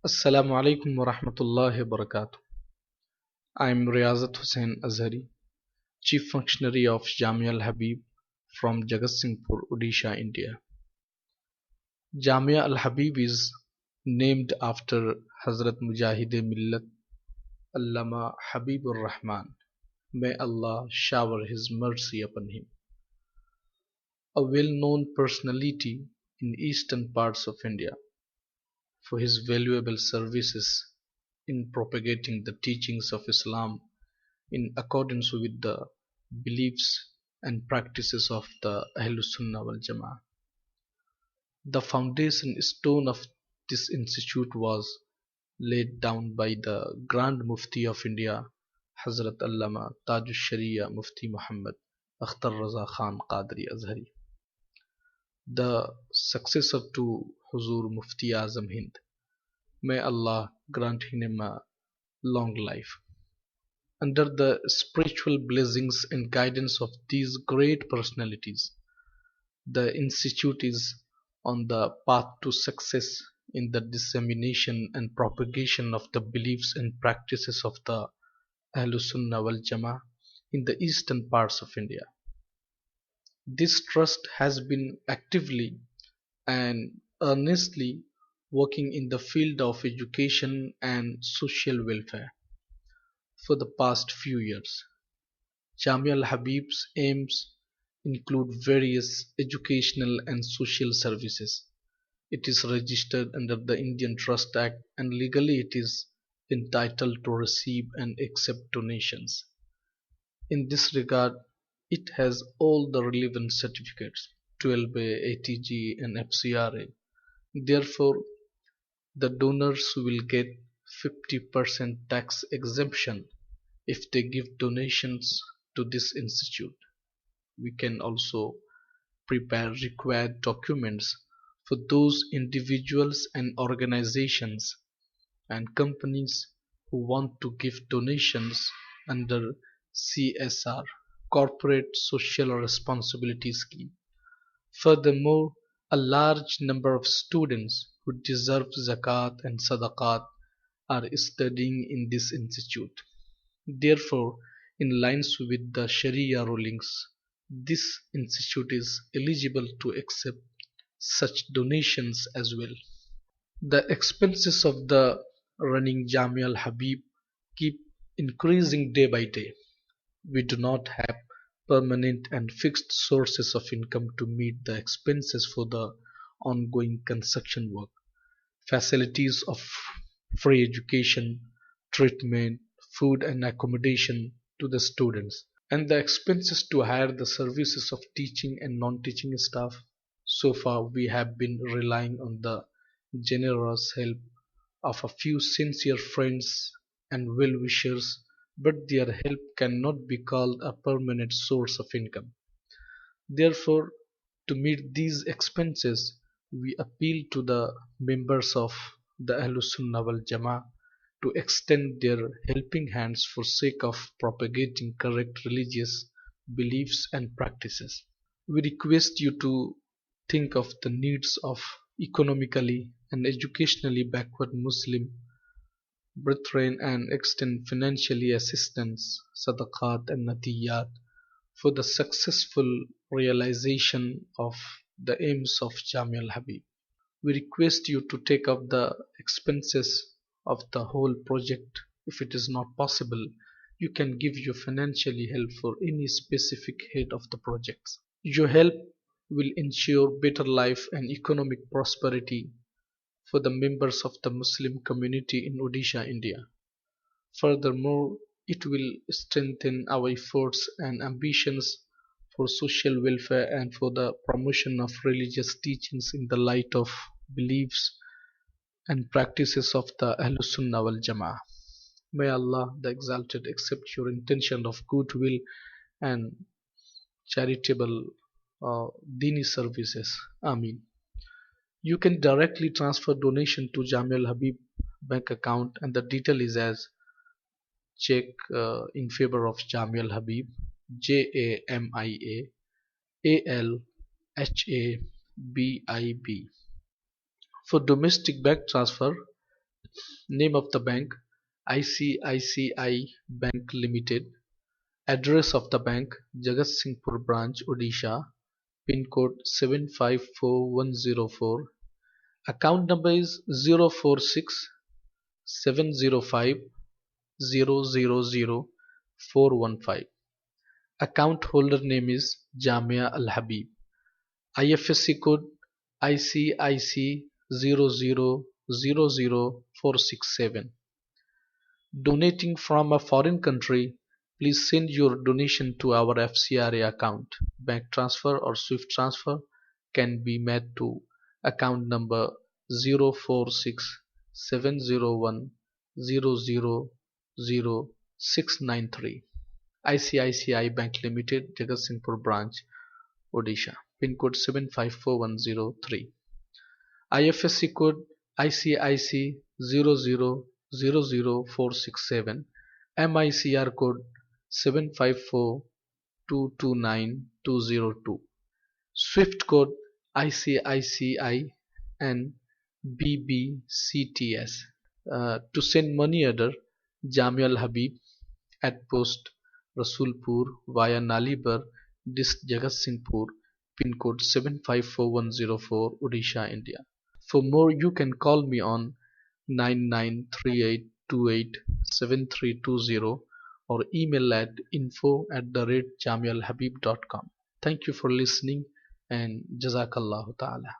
Assalamu alaikum wa rahmatullahi wa barakatuh. I am Riyazat Hussain Azhari, Chief Functionary of Jamia Al-Habib from Jagatsinghpur, Odisha, India. Jamia Al-Habib is named after Hazrat Mujahid-e-Millat Allama Habibur Rahman. May Allah shower His mercy upon him. A well-known personality in eastern parts of India for his valuable services in propagating the teachings of Islam in accordance with the beliefs and practices of the Ahlus Sunnah wal Jama'ah. The foundation stone of this institute was laid down by the Grand Mufti of India, Hazrat Allama Tajush Sharia Mufti Muhammad Akhtar Raza Khan Qadri Azhari, the successor to Huzur Mufti Azam Hind. May Allah grant him a long life. Under the spiritual blessings and guidance of these great personalities, the Institute is on the path to success in the dissemination and propagation of the beliefs and practices of the Ahlus Sunnah wal Jama'ah in the eastern parts of India. This trust has been actively and earnestly working in the field of education and social welfare for the past few years. Jamia Al-Habib's aims include various educational and social services. It is registered under the Indian Trust Act and legally it is entitled to receive and accept donations. In this regard, it has all the relevant certificates 12A, ATG and FCRA. Therefore, the donors will get 50% tax exemption if they give donations to this institute. We can also prepare required documents for those individuals and organizations and companies who want to give donations under CSR, Corporate Social Responsibility Scheme. Furthermore, a large number of students who deserve zakat and sadaqat are studying in this institute. Therefore, in lines with the Sharia rulings, this institute is eligible to accept such donations as well. The expenses of the running Jamia Al-Habib keep increasing day by day. We do not have permanent and fixed sources of income to meet the expenses for the ongoing construction work, facilities of free education, treatment, food and accommodation to the students, and the expenses to hire the services of teaching and non-teaching staff. So far, we have been relying on the generous help of a few sincere friends and well-wishers, but their help cannot be called a permanent source of income. Therefore, to meet these expenses, we appeal to the members of the Ahlus Sunnah wal Jama'ah to extend their helping hands for sake of propagating correct religious beliefs and practices. We request you to think of the needs of economically and educationally backward Muslim brethren and extend financially assistance, sadaqat and natiyat for the successful realization of the aims of Jamia Al-Habib. We request you to take up the expenses of the whole project. If it is not possible, you can give your financially help for any specific head of the projects. Your help will ensure better life and economic prosperity for the members of the Muslim community in Odisha, India. Furthermore, it will strengthen our efforts and ambitions for social welfare and for the promotion of religious teachings in the light of beliefs and practices of the Ahlus Sunnah wal Jama'ah. May Allah the Exalted accept your intention of goodwill and charitable dini services. Ameen. You can directly transfer donation to Jamia Al-Habib bank account and the detail is as check in favor of Jamia Al-Habib, JAMIA ALHABIB. For domestic bank transfer, Name of the bank: ICICI Bank Limited. Address of the bank: Jagatsinghpur branch, Odisha. Pin code 754104. Account number is 046 705 000 415. Account holder name is Jamia Al-Habib. IFSC code ICIC 0000467. Donating from a foreign country, please send your donation to our FCRA account. Bank transfer or SWIFT transfer can be made to account number 046 701 000 693. ICICI Bank Limited, Jagatsinghpur branch, Odisha. Pin code 754103. IFSC code ICIC 0000467. MICR code 754229 SWIFT code ICICI and BBCTS. To send money order: Jamia Al-Habib at Post Rasulpur via Nalibar, District Jagatsinghpur, pin code 754104, Odisha, India. For more, you can call me on 9938287320 or email at info@jamialhabib.com. Thank you for listening and Jazakallahu Ta'ala.